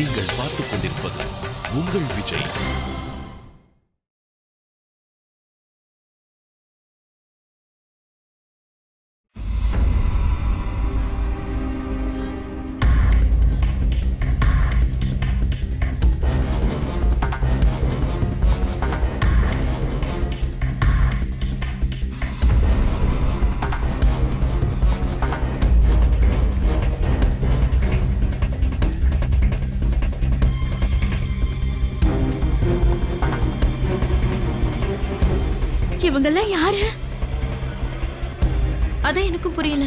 நீங்கள் பார்த்துக் கொண்டிருப்பது உங்கள் விஜய். இவங்கெல்லாம் யாரு? அதான் எனக்கும் புரியல.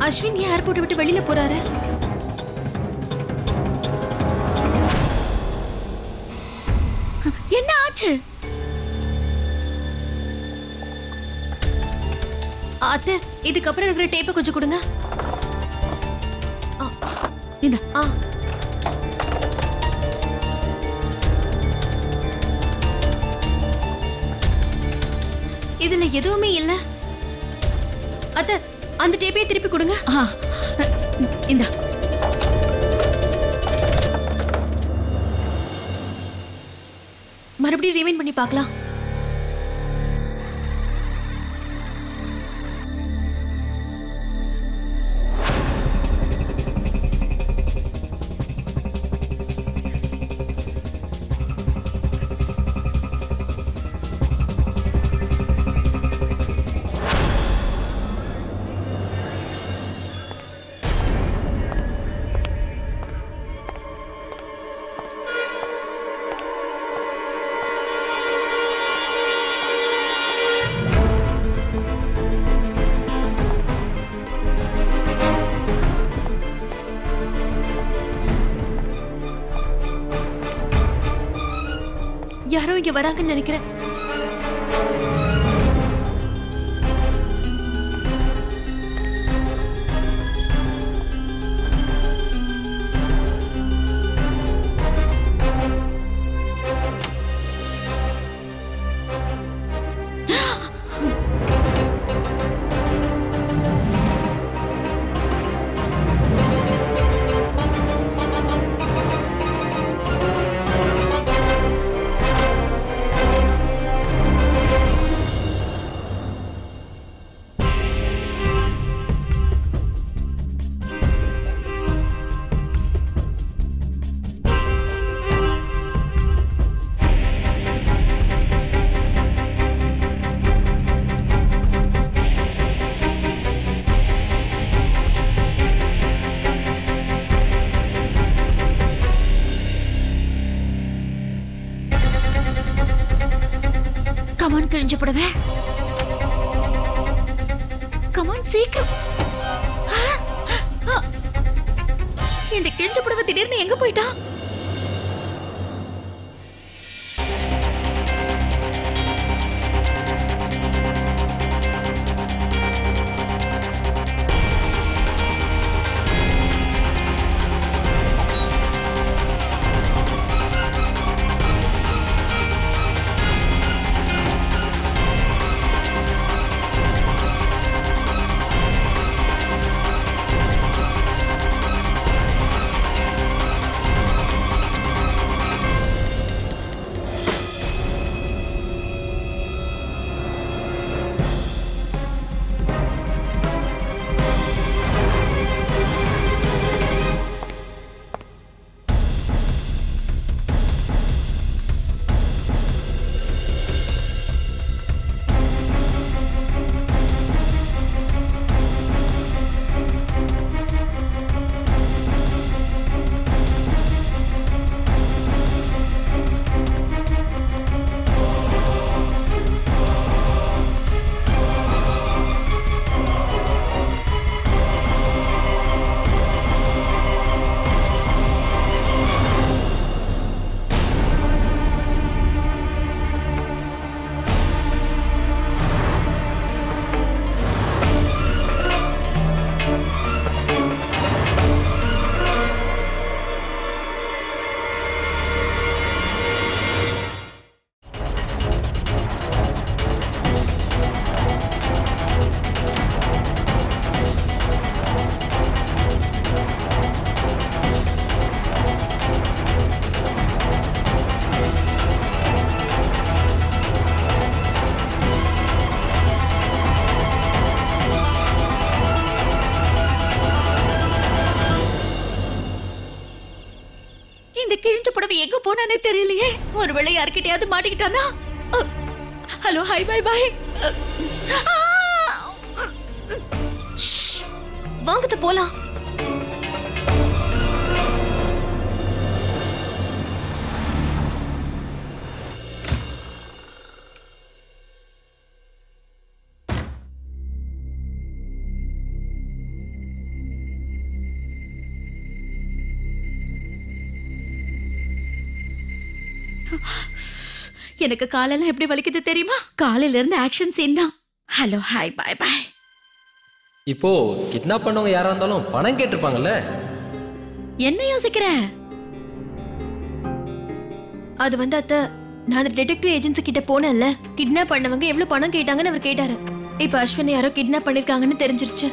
அஸ்வின் ஏன் ஏர்போர்ட் விட்டு வெளியில போறாரு? என்ன ஆச்சு? அத்தை, இதுக்கப்புறம் இருக்கிற டேப்பை கொஞ்சம் கொடுங்க. இந்த இதுல எதுவுமே இல்ல. அத்தை, அந்த டேப்பையை திருப்பி கொடுங்க. இந்த மறுபடியும் ரீவைண்ட் பண்ணி பார்க்கலாம். யாரோ இங்க வராங்கன்னு நினைக்கிறேன். கமான், கிழிஞ்ச புடவை. கமான், சீக்கிரம். இந்த கிழிஞ்ச புடவை திடீர்னு எங்க போயிட்டா? அஸ்வினி எங்க போனானே தெரியலையே. ஒருவேளை யார்கிட்டயாவது மாட்டிக்கிட்டானா? Hello, hi, bye bye. வாங்கத்து போலாம். எனக்கு காலெல்லாம் எப்படி வலிக்குது தெரியுமா? காலையில இருந்து ஆக்ஷன் சீன் தான். Hello, hi, bye bye. இப்போ கிட்னாப் பண்ணவங்க யாரா இருந்தாலும் பணம் கேட்டிருப்பாங்கல்ல? என்ன யோசிக்கிற? அது வந்து அத்தை, நான் அந்த டிடெக்டிவ் ஏஜென்சி கிட்ட போனேன்ல, கிட்னாப் பண்ணவங்க எவ்வளவு பணம் கேட்டாங்கன்னு அவர் கேட்டாரு. இப்ப அஸ்வினை யாரோ கிட்னாப் பண்ணிருக்காங்கன்னு தெரிஞ்சிருச்சு.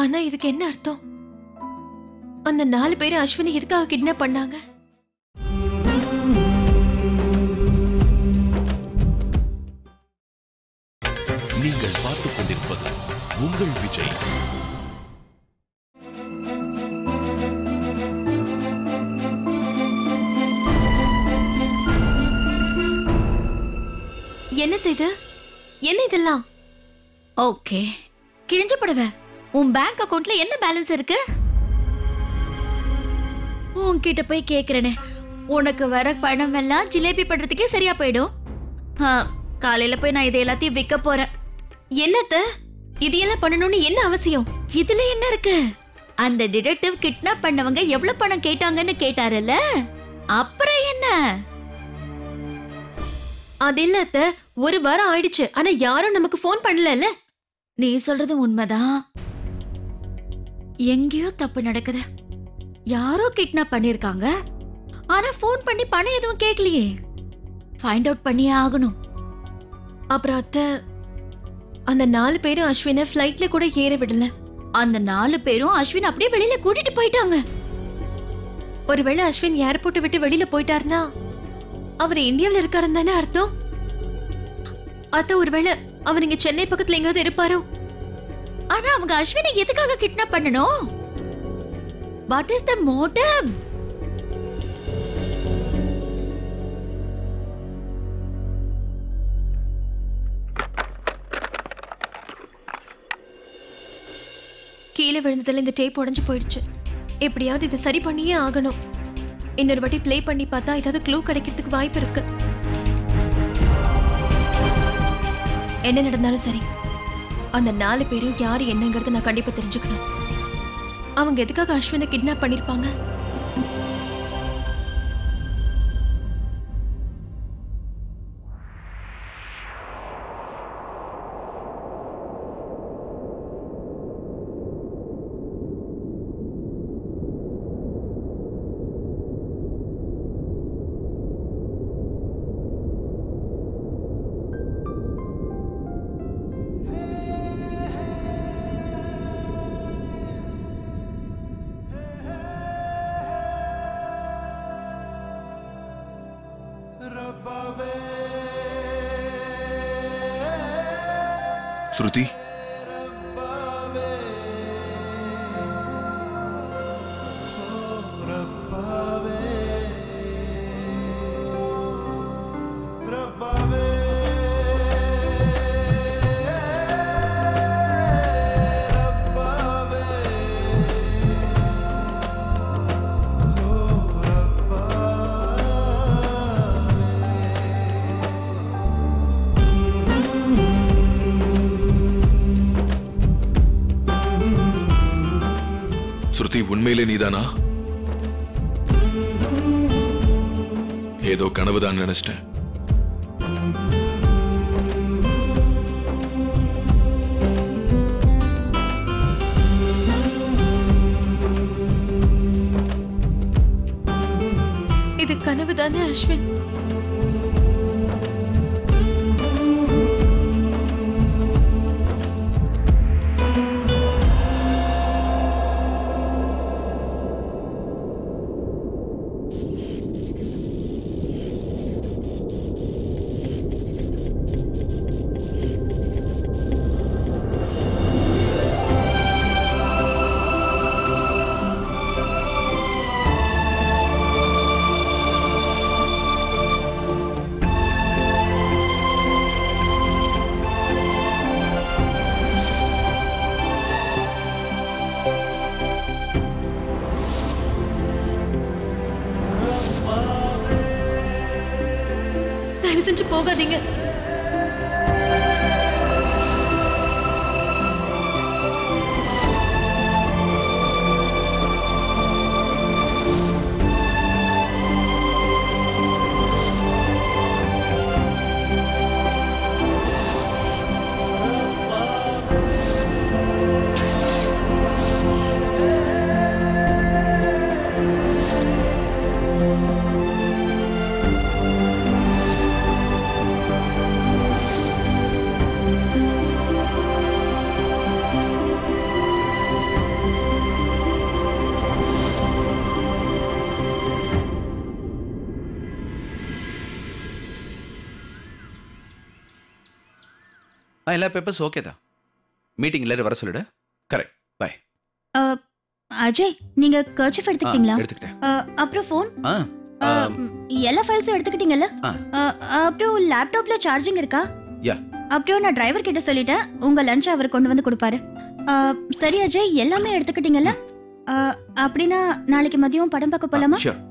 ஆனா இதுக்கு என்ன அர்த்தம்? அந்த 4 பேரும் அஸ்வினை எதுக்காக கிட்னாப் பண்ணாங்க? நீங்கள் பார்த்துக் கொண்டிருப்பது உங்கள் விஜய். என்னது இது? என்ன இதெல்லாம்? ஓகே, கிழிஞ்ச படுவேன். உன் பேங்க் அக்கவுண்ட்ல என்ன பேலன்ஸ் இருக்கு? உன்கிட்ட போய் கேக்குறேனே, உனக்கு வர பணம் எல்லாம் ஜிலேபி பண்றதுக்கே சரியா போயிடும். காலையில போய் நான் இதை எல்லாத்தையும் விற்க போறேன். என்னத்த இது எல்லாம் பண்ணணும்னு என்ன அவசியம்? இதுல என்ன இருக்கு? அந்த டிடெக்டிவ் கிட்னாப் பண்ணவங்க எவ்வளவு பணம் கேட்டாங்கன்னு கேட்டாருல்ல, அப்புறம் என்ன? அது இல்ல அத்த, 1 வாரம் ஆயிடுச்சு, ஆனா யாரும் நமக்கு போன் பண்ணல. நீ சொல்றது உண்மைதான். எங்கேயோ தப்பு நடக்குது. யாரோ கிட்னாப் பண்ணிருக்காங்க, ஆனா போன் பண்ணி பணம் எதுவும் கேட்கலையே. ஃபைண்ட் அவுட் பண்ணியே ஆகணும். அப்புறம் அத்த, அந்த 4 பேரும் அஸ்வினை ஃப்ளைட்ல கூட ஏற விடல. அந்த 4 பேரும் அஸ்வின் அப்படியே வெளியில கூட்டிட்டு போயிட்டாங்க. ஒருவேளை அஸ்வின் ஏர்போர்ட்டை விட்டு வெளியில போயிட்டாருன்னா அவர் இந்தியாவில் இருக்காருன்னு தானே அர்த்தம்? அத்த, ஒருவேளை அவர் இங்க சென்னை பக்கத்துல எங்கேயாவது இருப்பாரோ? ஆனா அவங்க அஸ்வினை எதுக்காக கிட்னாப் பண்ணணும்? What is the motive? கீழே விழுந்ததுல இந்த டேப் உடைஞ்சு போயிடுச்சு. எப்படியாவது இதை சரி பண்ணியே ஆகணும். இன்னொரு வாட்டி ப்ளே பண்ணி பார்த்தா ஏதாவது க்ளூ கிடைக்கிறதுக்கு வாய்ப்பு இருக்கு. என்ன நடந்தாலும் சரி, அந்த 4 பேரும் யாரு என்னங்கறத நான் கண்டிப்பா தெரிஞ்சுக்கணும். அவங்க எதுக்காக அஸ்வினை கிட்னாப் பண்ணிருப்பாங்க? ஸ்ருதி, ஸ்ருதி, உண்மையிலே நீதானா? ஏதோ கனவுதான் நினைச்சிட்டேன். இது கனவுதானே அஸ்வின்? தயவு செஞ்சு போகாதீங்க. எல்லா பேப்பர்ஸ் ஓகே தான். மீட்டிங் எல்லாரும் வர சொல்லிடு. கரெக்ட். பை. அஜய், நீங்க கர்ச்சீஃப் எடுத்துக்கிட்டீங்களா? எடுத்துக்கிட்டேன். அப்புறம் ஃபோன், ஆ எல்லா ஃபைல்ஸும் எடுத்துக்கிட்டீங்கல்ல? அப்புறம் லேப்டாப்ல சார்ஜிங் இருக்கா? யா. அப்புறம் நான் டிரைவர் கிட்ட சொல்லிட்டேன், உங்க லஞ்ச் அவர் கொண்டு வந்து கொடுப்பாரு. சரி அஜய், எல்லாமே எடுத்துக்கிட்டீங்கல்ல? அப்படின்னா நாளைக்கு மதியம் படம் பார்க்க போலாமா? ஷூர்.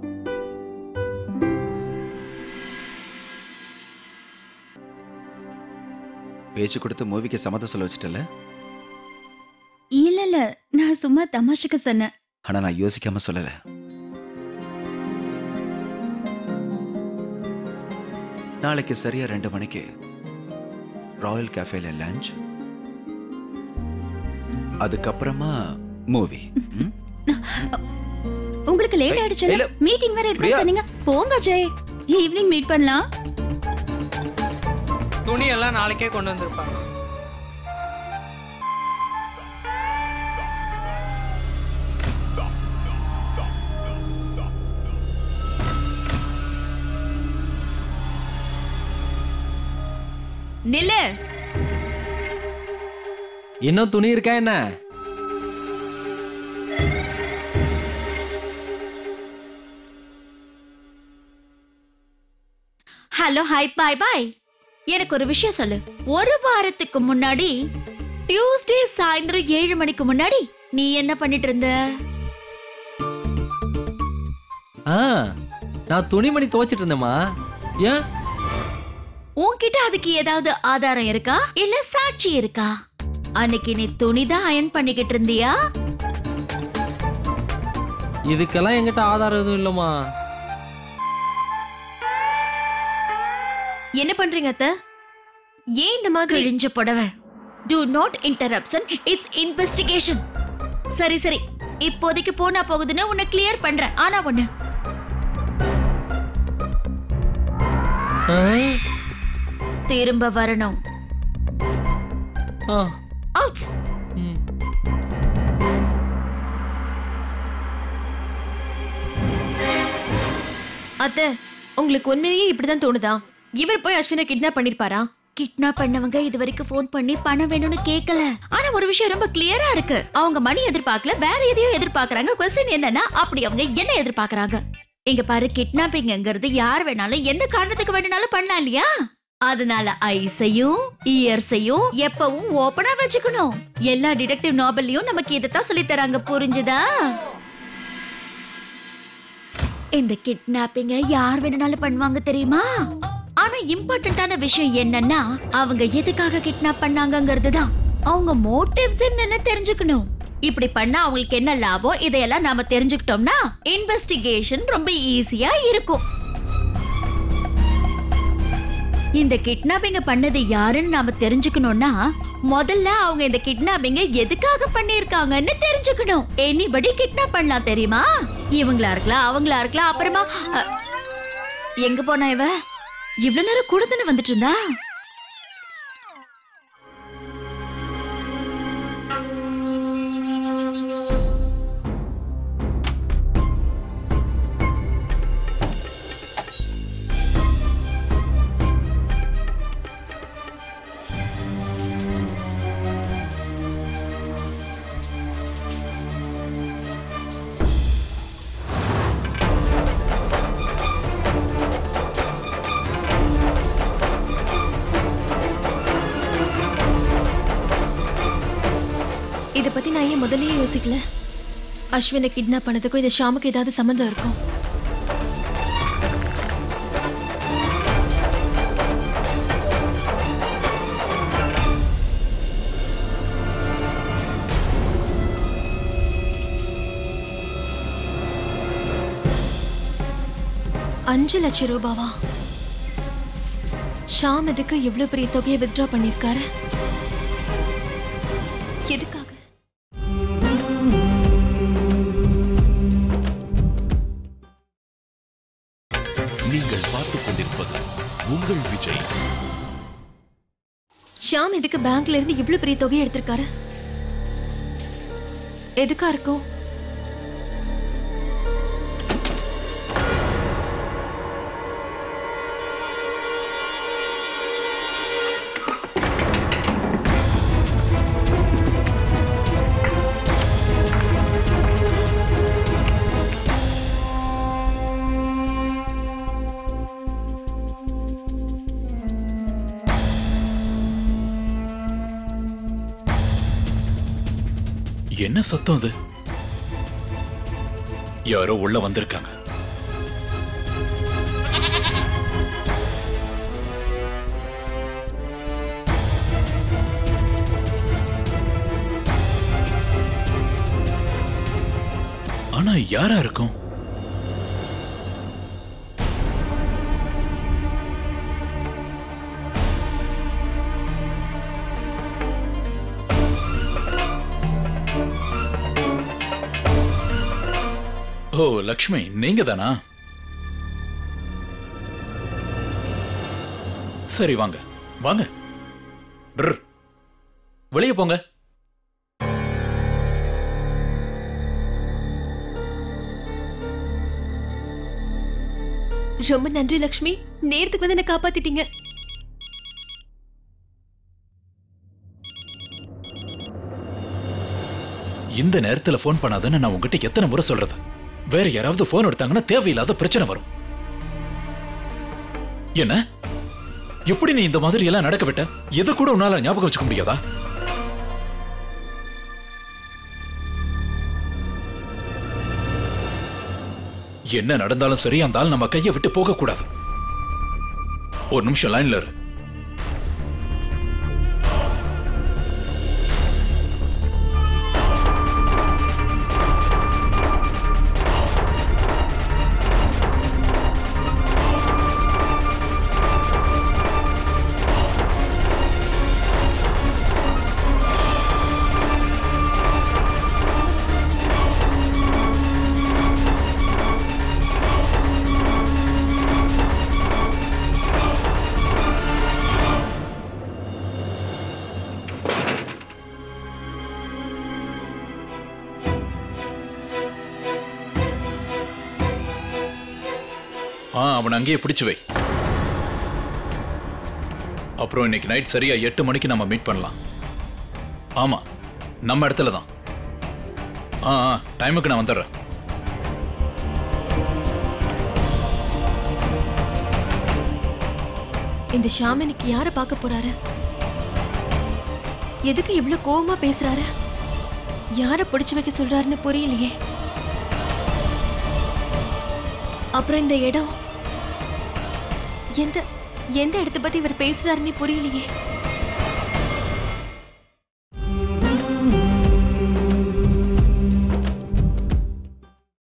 பேச்சு கொடுத்து மூவிக்கு சம்மதம் சொல்ல வச்சிட்டல? இல்ல, நான் சும்மா தமாஷுக்கு சொன்னேன். ஆனா நான் யோசிக்காம சொல்லல. நாளைக்கு சரியா 2 மணிக்கு ராயல் கேஃபேல லஞ்ச், அதுக்கப்புறமா மூவி. உங்களுக்கு லேட் ஆயிடுச்சு. இல்ல. மீட்டிங் வேற இருக்கு சொன்னீங்க. போங்க அஜய், ஈவினிங் மீட் பண்ணலாம். துணி எல்லாம் நாளைக்கே கொண்டு வந்திருப்பாங்க. நில்லு. இன்னும் துணி இருக்கா என்ன? ஹலோ, ஹாய், பாய் பாய். எனக்கு ஒரு விஷயம் சொல்லு. ஒரு வாரத்துக்கு முன்னாடி டியூஸ்டே சாயந்தரம் 7 மணிக்கு முன்னாடி நீ என்ன பண்ணிட்டு இருந்த? நான் துணிமணி துவைச்சிட்டு இருந்தேம்மா. ஏன்? உன்கிட்ட அதுக்கு ஏதாவது ஆதாரம் இருக்கா, இல்ல சாட்சி இருக்கா? அன்னைக்கு நீ துணிதான் அயன் பண்ணிக்கிட்டு இருந்தியா? இதுக்கெல்லாம் என்கிட்ட ஆதாரம் எதுவும் இல்லம்மா. என்ன பண்றீங்க அத்தை? ஏன் இந்த மாதிரி? கிழிஞ்ச புடவை. Do not interruption. It's investigation. சரி சரி, இப்போதைக்கு போனா போகுதுன்னு உன்னை கிளியர் பண்றேன். ஆனா ஒண்ணு, திரும்ப வரணும். Out. அத்தை, உங்களுக்கு உண்மையிலேயே இப்படிதான் தோணுதா? இவர் போய் அஸ்வினை கிட்னாப் பண்ணிருப்பாரா? கிட்னாப் பண்ணவங்க இது வரைக்கும் போன் பண்ணி பணம் வேணும்னு கேட்கல. ஆனா ஒரு விஷயம் ரொம்ப கிளியரா இருக்கு. அவங்க மணி எதிர்பார்க்கல, வேற எதையோ எதிர்பார்க்கறாங்க. क्वेश्चन என்னன்னா, அப்படி அவங்க என்ன எதிர்பார்க்கறாங்க? இங்க பாரு, கிட்னாப்பிங்ங்கிறது யார் வேணாலும் எந்த காரணத்துக்கு வேணாலும் பண்ணலாம் இல்லையா? அதனால ஐஸையும் இயர்ஸையும் எப்பவும் ஓபனா வச்சுக்கணும். எல்லா டிடெக்டிவ் நாவல்லையும் நமக்கு இதத்தான் சொல்லி தராங்க, புரிஞ்சுதா? இந்த கிட்னாப்பிங்க யார் வேணாலும் பண்ணுவாங்க தெரியுமா? ஆனா இம்பார்ட்டன்டான விஷயம் என்னன்னா, அவங்க எதுக்காக கிட்னாப் பண்ணாங்கங்கிறது தான். அவங்க மோட்டிவ்ஸ் என்னன்னு தெரிஞ்சுக்கணும். இப்படி பண்ணா அவங்களுக்கு என்ன லாபம், இதையெல்லாம் நாம தெரிஞ்சுக்கிட்டோம்னா இன்வெஸ்டிகேஷன் ரொம்ப ஈஸியா இருக்கும். இந்த கிட்னாப்பிங்க பண்ணது யாருன்னு நாம தெரிஞ்சுக்கணும்னா, முதல்ல அவங்க இந்த கிட்னாப்பிங்க எதுக்காக பண்ணிருக்காங்கன்னு தெரிஞ்சுக்கணும். எனிபடி கிட்னாப் பண்ணலாம் தெரியுமா? இவங்களா இருக்கலாம், அவங்களா இருக்கலாம். அப்புறமா எங்க போனா இவ? இவ்வளவு நேரம் கூட தானே வந்துட்டு இருந்தா? இத பத்தி நான் ஏன் முதல்லயே யோசிக்கல? அஸ்வினை கிட்னாப் பண்ணதுக்கும் இந்த ஷாமுக்கு ஏதாவது சம்பந்தம் இருக்கும். 5 லட்சம் ரூபாவா? ஷாம் எதுக்கு இவ்வளவு பெரிய தொகையை வித்ட்ரா பண்ணிருக்காரு? எதுக்காக? நீங்கள் பார்த்துக் கொண்டிருப்பது உங்கள் விஜய். ஷாம் எதுக்கு பேங்க்ல இருந்து இவ்வளவு பெரிய தொகையை எடுத்திருக்காரு? எதுக்கா இருக்கும்? என்ன சத்தம் அது? யாரோ உள்ள வந்திருக்காங்க. ஆனா யாரா இருக்கும்? ஓ லக்ஷ்மி, நீங்க தானா? சரி வாங்க வாங்க. வெளியே போங்க. ரொம்ப நன்றி லக்ஷ்மி, நேரத்துக்கு வந்து என்ன காப்பாத்திட்டீங்க. இந்த நேரத்துல போன் பண்ணாதன்னு நான் உங்ககிட்ட எத்தனை முறை சொல்றது? வேற யாராவது போன் எடுத்தாங்கன்னா தேவையில்லாத பிரச்சனை வரும். என்ன எப்படி நீ இந்த மாதிரி எல்லாம் நடக்க விட்ட? எதை கூட உன்னால ஞாபகம் வச்சுக்க முடியாதா? என்ன நடந்தாலும் சரி, அந்த ஆள் நம்ம கையை விட்டு போக கூடாது. ஒரு நிமிஷம் லைன்ல இரு. அவன் அங்கேயே பிடிச்சு வை. அப்புறம் இன்னைக்கு நைட் சரியா 8 மணிக்கு நம்ம மீட் பண்ணலாம். ஆமா, நம்ம இடத்துல தான். டைமுக்கு நான் வந்துடுறேன். இந்த ஷாம் இன்னைக்கு யார பார்க்க போறாரு? எதுக்கு இவ்வளவு கோவமா பேசுறாரு? யார பிடிச்சு வைக்க சொல்றாருன்னு புரியலையே. அப்புறம் இந்த இடம் எந்த எந்த இடத்தை பத்தி இவர் பேசுறாருன்னு புரியலையே.